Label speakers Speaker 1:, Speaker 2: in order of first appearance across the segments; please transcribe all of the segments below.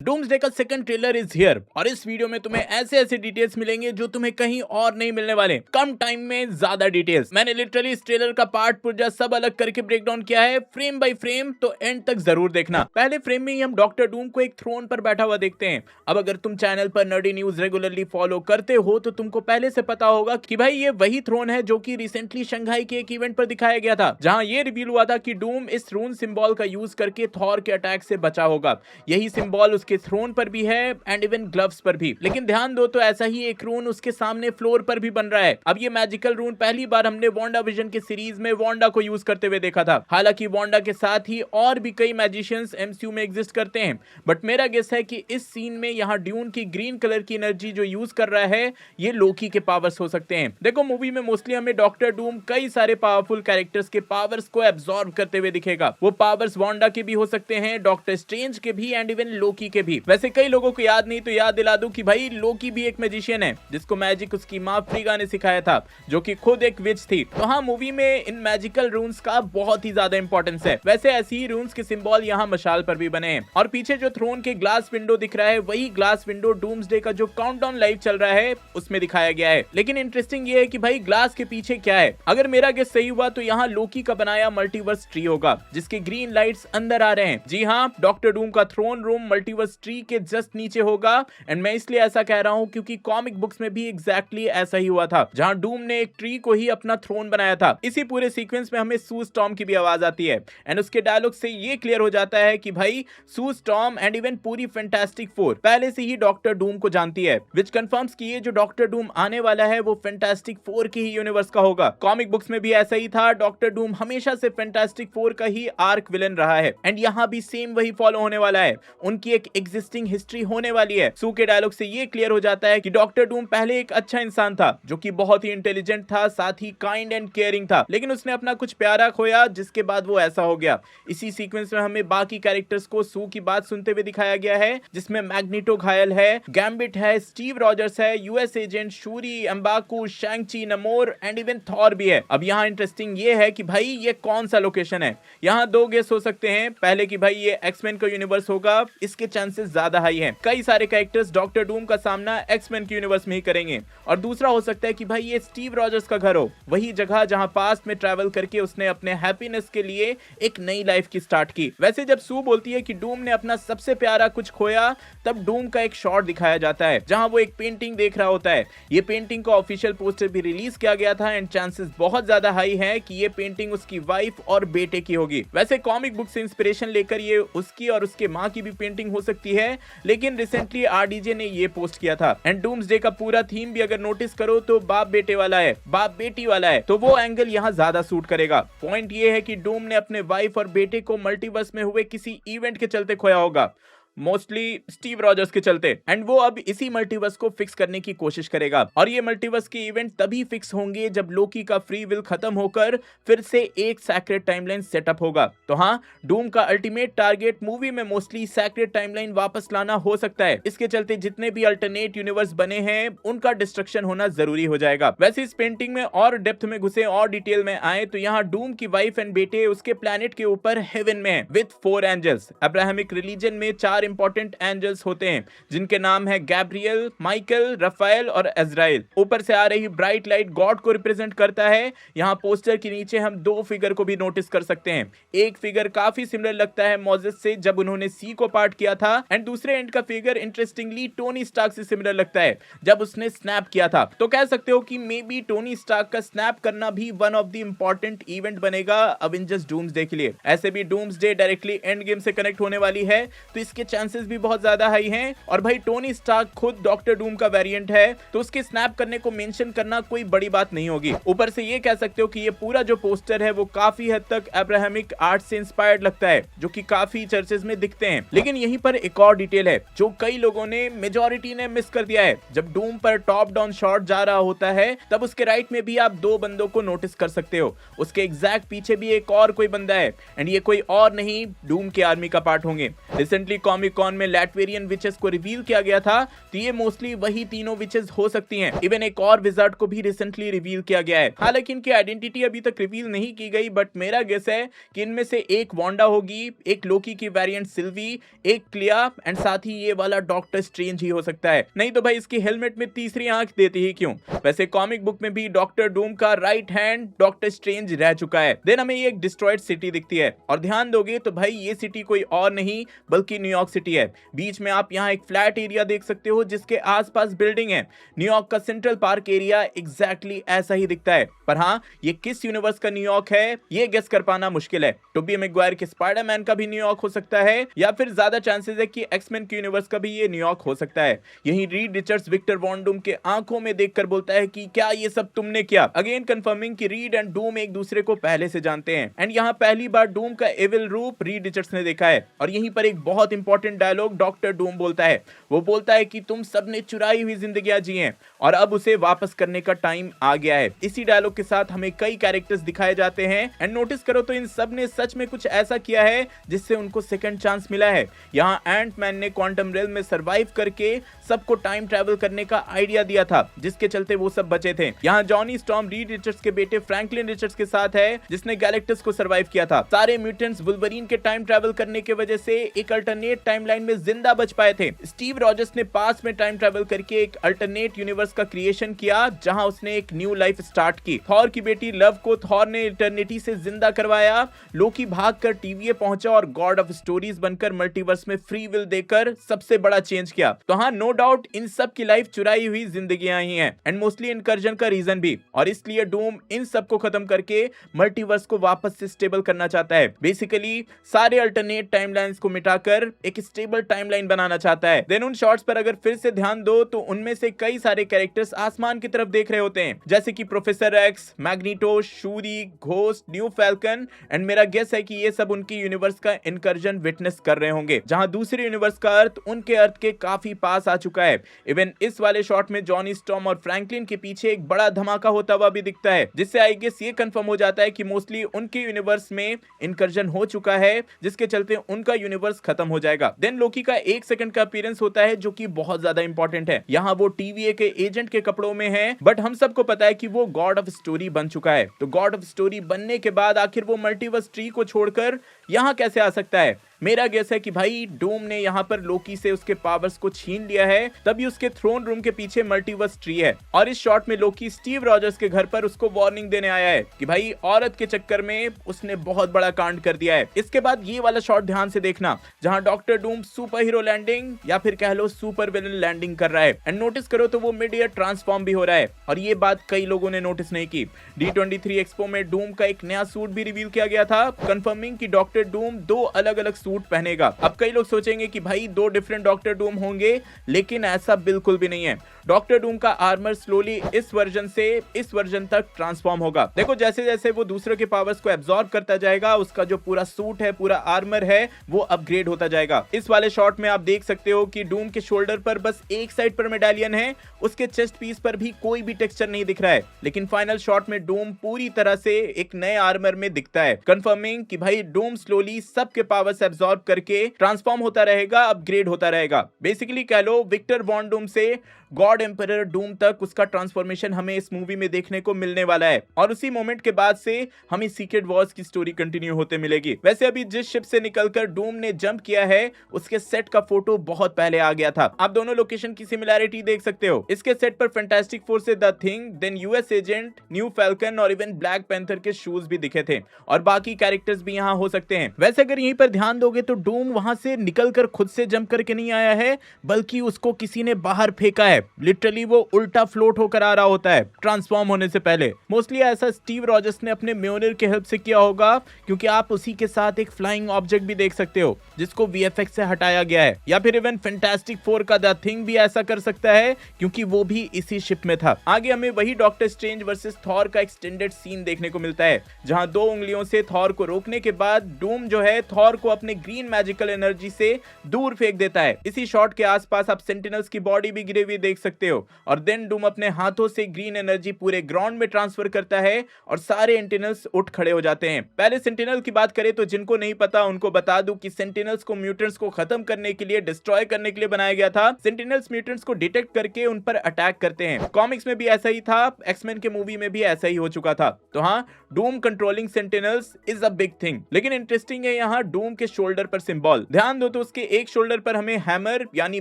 Speaker 1: Doomsday का second trailer is here और इस वीडियो में तुम्हें ऐसे ऐसे डिटेल्स मिलेंगे जो तुम्हें कहीं और नहीं मिलने वाले। कम टाइम में ज्यादा डिटेल्स। मैंने लिटरली इस ट्रेलर का पार्ट पुर्जा सब अलग करके ब्रेक डाउन किया है फ्रेम बाय फ्रेम, तो एंड तक जरूर देखना। पहले फ्रेम में ही हम डॉक्टर डूम को एक थ्रोन पर बैठा हुआ देखते हैं। अब अगर तुम चैनल पर नर्डी न्यूज रेगुलरली फॉलो करते हो तो तुमको पहले से पता होगा कि भाई ये वही थ्रोन है जो कि रिसेंटली शंघाई के एक इवेंट पर दिखाया गया था, जहां ये रिवील हुआ था कि डूम इस रून सिंबल का यूज करके थॉर के अटैक से बचा होगा। यही सिंबल उसके थ्रोन पर भी है एंड इवन ग्लव्स पर भी। लेकिन ध्यान दो तो ऐसा ही एक रून उसके सामने फ्लोर पर भी बन रहा है। अब ये मैजिकल रून पहली बार हमने वांडा विजन के सीरीज में वांडा को यूज करते हुए देखा था। हालांकि वांडा के साथ ही और भी कई मैजिशियंस एमसीयू में एग्जिस्ट करते हैं, बट मेरा गेस है कि इस सीन में यहाँ ड्यून की ग्रीन कलर की एनर्जी जो यूज कर रहा है ये लोकी के पावर्स हो सकते हैं। देखो मूवी में मोस्टली हमें डॉक्टर डूम कई सारे पावरफुल कैरेक्टर्स के पावर्स को एब्सॉर्ब करते हुए दिखेगा। वो पावर्स वांडा के भी हो सकते हैं, डॉक्टर स्ट्रेंज के भी एंड इवन लोकी के भी। वैसे कई लोगों को याद नहीं तो याद दिला दूं कि भाई लोकी भी एक मैजिशियन है जिसको मैजिक उसकी मां फ्रीगा ने सिखाया था, जो कि खुद एक विच थी। तो हाँ, मूवी में इन मैजिकल रून्स का बहुत ही ज्यादा इंपॉर्टेंस है। वैसे ऐसी ही रून्स के सिंबल यहाँ मशाल पर भी बने हैं और पीछे जो थ्रोन के ग्लास विंडो दिख रहा है वही ग्लास विंडो डूम्सडे का जो काउंटडाउन लाइव चल रहा है उसमें दिखाया गया है। लेकिन इंटरेस्टिंग ये है कि भाई ग्लास के पीछे क्या है। अगर मेरा गेस सही हुआ तो यहाँ लोकी का बनाया मल्टीवर्स ट्री होगा जिसके ग्रीन लाइट्स अंदर आ रहे हैं। जी हाँ, डॉक्टर डूम का थ्रोन रूम मल्टीवर्स ट्री के जस्ट नीचे होगा। एंड मैं इसलिए ऐसा कह रहा हूं क्योंकि कॉमिक बुक्स में भी एग्जैक्टली ऐसा ही हुआ था, जहां डूम ने एक ट्री को ही अपना थ्रोन बनाया था। इसी पूरे सीक्वेंस में हमें सू स्टॉर्म की भी आवाज आती है एंड उसके डायलॉग से ये क्लियर हो जाता है कि भाई सू स्टॉर्म एंड इवन पूरी फैंटास्टिक फोर पहले से ही डॉक्टर डूम को जानती है, विच कंफर्म्स कि ये जो डॉक्टर डूम आने वाला है वो फैंटास्टिक फोर की ही यूनिवर्स का होगा। कॉमिक बुक्स में भी ऐसा ही था, डॉक्टर डूम हमेशा से फैंटास्टिक फोर का ही आर्क विलन रहा है एंड यहाँ भी सेम वही फॉलो होने वाला है। उनकी एक एग्जिस्टिंग हिस्ट्री होने वाली है। सू के डायलॉग से ये क्लियर हो जाता है कि डॉक्टर डूम पहले एक अच्छा इंसान था जो कि बहुत ही इंटेलिजेंट था, साथ ही काइंड एंड केयरिंग था, लेकिन उसने अपना कुछ प्यारा खोया जिसके बाद वो ऐसा हो गया। इसी सीक्वेंस में हमें बाकी कैरेक्टर्स को सू की बात सुनते हुए दिखाया गया है, जिसमें मैग्नेटो घायल है, गैम्बिट है, स्टीव रॉजर्स है, US agent, Shuri, M'Baku, Shang Chi, Namor and even Thor भी है। अब यहाँ इंटरेस्टिंग ये है कि भाई ये कौन सा लोकेशन है। यहाँ दो गेस हो सकते हैं। पहले कि भाई ये एक्समैन का यूनिवर्स होगा, इसके चांसेस ज्यादा हाई हैं। कई सारे कैरेक्टर्स डॉक्टर डूम का सामना एक्समैन के यूनिवर्स में ही करेंगे। और दूसरा हो सकता है कि भाई ये स्टीव रॉजर्स का घर हो, वही जगह जहां पास्ट में ट्रैवल करके उसने अपने हैप्पीनेस के लिए एक नई लाइफ की स्टार्ट की। वैसे जब सू बोलती है कि डूम ने अपना सबसे प्यारा कुछ खोया, तब डूम का एक शॉट दिखाया जाता है जहां वो एक पेंटिंग देख रहा होता है। ये पेंटिंग का ऑफिशियल पोस्टर भी रिलीज किया गया था एंड चांसेस बहुत ज्यादा हाई है कि ये पेंटिंग उसकी वाइफ और बेटे की होगी। वैसे कॉमिक बुक से इंस्पिरेशन लेकर ये उसकी और उसके माँ की भी पेंटिंग हो सकती है, लेकिन रिसेंटली आरडीजे ने ये पोस्ट किया था। एंड डूम्सडे का पूरा थीम भी अगर नोटिस करो तो बाप बेटे वाला है, बाप बेटी वाला है, तो वो एंगल यहाँ ज्यादा सूट करेगा। पॉइंट ये है कि डूम ने अपने वाइफ और बेटे को मल्टीवर्स में हुए किसी इवेंट के चलते खोया होगा, मोस्टली स्टीव रॉजर्स के चलते, एंड वो अब इसी मल्टीवर्स को फिक्स करने की कोशिश करेगा। और ये मल्टीवर्स के इवेंट तभी फिक्स होंगे जब लोकी का फ्री विल खत्म होकर फिर से एक सैक्रेड टाइमलाइन सेटअप होगा। तो हाँ, डूम का अल्टीमेट टारगेट मूवी में मोस्टली सैक्रेड टाइमलाइन वापस लाना हो सकता है। इसके चलते जितने भी अल्टरनेट यूनिवर्स बने हैं उनका डिस्ट्रक्शन होना जरूरी हो जाएगा। वैसे इस पेंटिंग में और डेप्थ में घुसे और डिटेल में आए तो यहाँ डूम की वाइफ एंड बेटे उसके प्लैनेट के ऊपर हेवन में है विद 4 एंजल्स। अब्राहमिक रिलीजन में 4 इंपॉर्टेंट एंजल्स होते हैं जिनके नाम है गैब्रियल, माइकल, रफाएल और इजराइल। ऊपर से आ रही ब्राइट लाइट गॉड को रिप्रेजेंट करता है। यहाँ पोस्टर के नीचे हम 2 फिगर को भी नोटिस कर सकते हैं। एक फिगर काफी सिमिलर लगता है मोजेस से जब उन्होंने सी को पार्ट किया था एंड दूसरे एंड का फिगर इंटरेस्टिंगली टोनी स्टार्क से सिमिलर लगता है जब उसने स्नैप किया था। तो कह सकते हो कि मे बी टोनी स्टार्क का स्नैप करना भी one of the important event बनेगा अवेंजर्स डूम्सडे के लिए। ऐसे भी डूम्सडे डायरेक्टली एंड गेम से कनेक्ट होने वाली है तो इसके चांसेस भी बहुत ज्यादा हाई हैं। और भाई टोनी स्टार्क खुद डॉक्टर डूम का वेरिएंट है तो उसके स्नैप करने को मेंशन करना कोई बड़ी बात नहीं होगी। ऊपर से ये कह सकते हो कि ये पूरा जो पोस्टर है वो काफी हद तक अब्राहमिक आर्ट से इंस्पायर्ड लगता है, जो कि काफी चर्चेस में दिखते हैं। लेकिन यहीं पर एक और डिटेल है जो कई लोगों ने, मेजॉरिटी ने मिस कर दिया है। जब डूम पर टॉप डाउन शॉट जा रहा होता है तब उसके राइट में भी आप 2 बंदों को नोटिस कर सकते हो। उसके एग्जैक्ट पीछे भी एक और कोई बंदा है एंड ये कोई और नहीं डूम के आर्मी का पार्ट होंगे। रिसेंटली कॉमिक कॉमिक-कॉन में लैटवेरियन विचेस को रिवील किया गया था, तो ये मोस्टली वही तीनों विचेस हो सकती हैं। इवन एक और विजार्ड को भी रिसेंटली रिवील किया गया है। हालांकि इनकी आइडेंटिटी अभी तक रिवील नहीं की गई, बट मेरा गेस है कि इनमें से एक वांडा होगी, एक लोकी की वेरिएंट सिल्वी, एक क्लिया एंड साथ ही ये वाला डॉक्टर स्ट्रेंज ही हो सकता है। नहीं तो भाई इसकी हेलमेट में तीसरी आंख देती ही क्यों। वैसे कॉमिक बुक में भी डॉक्टर डूम का राइट हैंड डॉक्टर स्ट्रेंज रह चुका है। देन हमें ये एक डिस्ट्रॉयड सिटी दिखती है और ध्यान दोगे तो भाई ये सिटी कोई और नहीं बल्कि न्यूयॉर्क सिटी है। बीच में आप यहाँ एक फ्लैट एरिया देख सकते हो जिसके आसपास बिल्डिंग है। न्यूयॉर्क का सेंट्रल पार्क एरिया एग्जैक्टली ऐसा ही दिखता है, पर हाँ ये किस यूनिवर्स का न्यूयॉर्क है ये गेस कर पाना मुश्किल है। टोबी मैगवायर के स्पाइडरमैन का भी न्यूयॉर्क हो सकता है या फिर ज्यादा चांसेस है कि एक्समैन के यूनिवर्स का भी ये न्यूयॉर्क हो सकता है। यहीं Reed Richards Victor von Doom के आंखों में देखकर बोलता है कि क्या ये सब तुमने किया, अगेन कंफर्मिंग कि रीड एंड डूम एक दूसरे को पहले से जानते हैं। एंड यहाँ पहली बार डूम का एविल रूप रीड रिचर्ड्स ने देखा है और यहीं पर एक बहुत इंपॉर्टेंट डायलॉग डॉक्टर डूम बोलता है। वो बोलता है कि तुम सबने चुराई हुई जिंदगियां जी हैं और अब उसे वापस करने का टाइम आ गया है। इसी डायलॉग के साथ हमें कई कैरेक्टर्स दिखाए जाते हैं एंड नोटिस करो तो इन सब ने सच में कुछ ऐसा किया है जिससे उनको सेकंड चांस मिला है। यहाँ एंटमैन ने क्वांटम रेल में सरवाइव करके सबको टाइम ट्रैवल करने का आइडिया दिया था जिसके चलते वो सब बचे थे। यहाँ जॉनी स्टॉर्म रीड रिचर्ड्स के बेटे फ्रैंकलिन रिचर्ड्स के साथ है जिसने गैलेक्टस को सरवाइव किया था। सारे म्यूटेंट्स वुल्वरीन के टाइम ट्रैवल करने की वजह से एक अल्टरनेट टाइमलाइन में जिंदा बच पाए थे। स्टीव रॉजर्स ने पास्ट में टाइम ट्रैवल करके एक अल्टरनेट यूनिवर्स का क्रिएशन किया जहां उसने एक न्यू लाइफ स्टार्ट की। थॉर की बेटी लव को थॉर ने इटर्निटी से जिंदा करवाया। लोकी भागकर टीवीए पहुंचा और गॉड ऑफ स्टोरीज बनकर मल्टीवर्स में फ्री विल देकर सबसे बड़ा चेंज किया। तो हाँ नो डाउट इन सब की लाइफ चुराई हुई जिंदगियां ही हैं एंड मोस्टली इनकर्जन का रीजन भी, और इसलिए डूम इन सब को खत्म करके मल्टीवर्स को वापस से स्टेबल करना चाहता है। बेसिकली सारे अल्टरनेट टाइमलाइंस को मिटाकर एक स्टेबल टाइमलाइन बनाना चाहता है। देन उन शॉट्स पर अगर फिर से ध्यान दो तो उनमें से कई सारे कैरेक्टर्स आसमान की तरफ देख रहे होते हैं जैसे कि professor x, magneto, Suri, ghost, new falcon and मेरा गेस है कि ये सब उनकी यूनिवर्स का इनकर्जन विटनेस कर रहे होंगे जहां दूसरे यूनिवर्स का अर्थ उनके अर्थ के काफी पास आ चुका है। इवन इस वाले शॉट में जॉनी स्टॉर्म और फ्रैंकलिन के पीछे एक बड़ा धमाका होता हुआ भी दिखता है जिससे आई गेस ये कंफर्म हो जाता है कि मोस्टली उनके यूनिवर्स में इनकर्जन हो चुका है जिसके चलते उनका यूनिवर्स खत्म हो जाएगा। देन लोकी का 1 सेकंड का अपीयरेंस होता है जो कि बहुत ज्यादा इंपॉर्टेंट है। यहाँ वो टीवीए के एजेंट के कपड़ों में है बट हम सबको पता है कि वो गॉड ऑफ स्टोरी बन चुका है। तो गॉड ऑफ स्टोरी बनने के बाद आखिर वो मल्टीवर्स ट्री को छोड़कर यहाँ कैसे आ सकता है। मेरा गेस है कि भाई डूम ने यहाँ पर लोकी से उसके पावर्स को छीन लिया है, तभी उसके थ्रोन रूम के पीछे मल्टीवर्स ट्री है और इस शॉट में लोकी स्टीव रॉजर्स के घर पर उसको वार्निंग देने आया है कि भाई औरत के चक्कर में उसने बहुत बड़ा कांड कर दिया है। इसके बाद ये वाला शॉट ध्यान से देखना जहां doctor Doom superhero landing या फिर कह लो सुपर विलन लैंडिंग कर रहा है एंड नोटिस करो तो वो मिड एयर ट्रांसफॉर्म भी हो रहा है और ये बात कई लोगों ने नोटिस नहीं की। D23 एक्सपो में डूम का एक नया सूट भी रिवील किया गया था कंफर्मिंग कि डॉक्टर डूम 2 अलग अलग सूट पहनेगा। अब कई लोग सोचेंगे कि भाई 2 डिफरेंट डॉक्टर डूम होंगे, लेकिन ऐसा बिल्कुल भी नहीं है। डॉक्टर डूम का आर्मर स्लोली इस वर्जन से इस वर्जन तक ट्रांसफॉर्म होगा। देखो जैसे जैसे वो दूसरों के पावर्स को एब्जॉर्ब करता जाएगा उसका जो पूरा सूट है, पूरा आर्मर है, वो अपग्रेड होता जाएगा। इस वाले शॉट में आप देख सकते हो कि डूम के शोल्डर पर बस एक साइड पर मेडालियन है, उसके चेस्ट पीस पर भी कोई भी टेक्सचर नहीं दिख रहा है, लेकिन फाइनल शॉट में डूम पूरी तरह से एक नए आर्मर में दिखता है कंफर्मिंग कि भाई डूम स्लोली सबके पावर्स एब्जॉर्ब करके ट्रांसफॉर्म होता रहेगा, अपग्रेड होता रहेगा। बेसिकली कह लो विक्टर वॉन डूम से गॉड एम्परर डूम तक उसका ट्रांसफॉर्मेशन हमें इस मूवी में देखने को मिलने वाला है और उसी मोमेंट के बाद से हमें सीक्रेट वॉर्स की स्टोरी कंटिन्यू होते मिलेगी। वैसे अभी जिस शिप से निकलकर डूम ने जंप किया है उसके सेट का फोटो बहुत पहले आ गया था। आप दोनों लोकेशन की सिमिलैरिटी देख सकते हो। इसके सेट पर फैंटास्टिक फोर से the thing, then US agent, new Falcon और इवन ब्लैक पैंथर के शूज भी दिखे थे और बाकी कैरेक्टर्स भी यहाँ हो सकते हैं। वैसे अगर यहीं पर ध्यान दोगे तो डूम वहां से निकलकर खुद से जंप करके नहीं आया है, बल्कि उसको किसी ने बाहर फेंका है। लिटरली वो उल्टा फ्लोट होकर आ रहा होता है ट्रांसफॉर्म होने से पहले। मोस्टली ऐसा स्टीव रॉजर्स ने अपने म्योनिर के हेल्प से किया होगा, क्योंकि आप उसी के साथ एक फ्लाइंग ऑब्जेक्ट भी देख सकते हो जिसको वीएफएक्स से हटाया गया है, या फिर इवन फैंटास्टिक फोर का द थिंग भी ऐसा कर सकता है क्योंकि वो भी इसी शिप में था। आगे हमें वही डॉक्टर स्ट्रेंज वर्सेस थॉर का एक्सटेंडेड सीन देखने को मिलता है, जहां 2 उंगलियों से थॉर को रोकने के बाद डूम जो है थॉर को अपने ग्रीन मैजिकल एनर्जी से दूर फेंक देता है। इसी शॉट के आसपास आप सेंटिनल्स की बॉडी भी गिरे हुए देख सकते हो और देन डूम अपने हाथों से ग्रीन एनर्जी पूरे ग्राउंड में ट्रांसफर करता है और सारे सेंटिनल्स उठ खड़े हो जाते हैं। पहले सेंटिनल की बात करें तो जिनको नहीं पता उनको बता दूं कि सेंटिनल्स को म्यूटेंट्स को खत्म करने के लिए, डिस्ट्रॉय करने के लिए बनाया गया था। सेंटिनल्स म्यूटेंट्स को डिटेक्ट करके उन पर अटैक करते हैं। कॉमिक्स में भी ऐसा ही था, एक्समैन के मूवी में भी ऐसा ही हो चुका था। तो हाँ, Doom controlling sentinels is a big thing. लेकिन इंटरेस्टिंग है यहाँ डूम के शोल्डर पर सिंबल। ध्यान दो तो उसके एक शोल्डर पर हमें हैमर यानी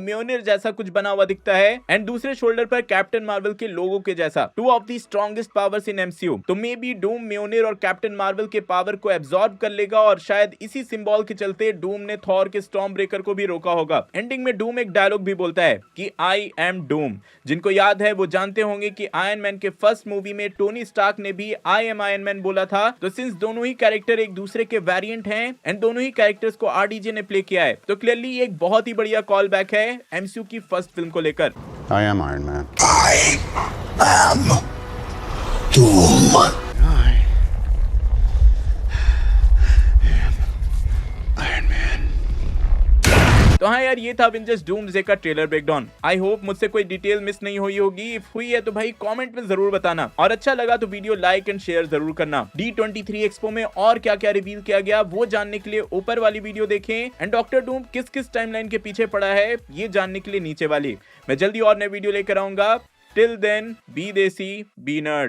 Speaker 1: म्योनिर जैसा कुछ बना हुआ दिखता है एंड दूसरे शोल्डर पर कैप्टन मार्वल के लोगो के जैसा। Two of the strongest powers in MCU. तो मे बी डूम म्योनिर और कैप्टन मार्वल के पावर को एब्सॉर्ब कर लेगा और शायद इसी सिंबल के चलते डूम ने थॉर के स्टॉर्म ब्रेकर को भी रोका होगा। एंडिंग में डूम एक डायलॉग भी बोलता है कि आई एम डूम। जिनको याद है वो जानते होंगे कि आयरन मैन के फर्स्ट मूवी में टोनी स्टार्क ने भी आई एम आयरन मैन बोला था। तो सिंस दोनों ही कैरेक्टर एक दूसरे के वेरिएंट हैं एंड दोनों ही कैरेक्टर्स को आरडीजे ने प्ले किया है, तो क्लियरली ये एक बहुत ही बढ़िया कॉल बैक है एमसीयू की फर्स्ट फिल्म को लेकर।
Speaker 2: I am Iron Man.
Speaker 3: I am Doom.
Speaker 2: Iron Man.
Speaker 1: तो हाँ यार, ये था अवेंजर्स डूम्सडे का ट्रेलर ब्रेकडाउन। आई होप मुझसे कोई डिटेल मिस नहीं हुई होगी। इफ हुई है तो भाई कमेंट में जरूर बताना और अच्छा लगा तो वीडियो लाइक एंड शेयर जरूर करना। D23 एक्सपो में और क्या क्या रिवील किया गया वो जानने के लिए ऊपर वाली वीडियो देखें एंड डॉक्टर डूम किस किस टाइमलाइन के पीछे पड़ा है ये जानने के लिए नीचे वाली। मैं जल्दी और नई वीडियो लेकर आऊंगा। टिल देन बी देसी बी नर्ड।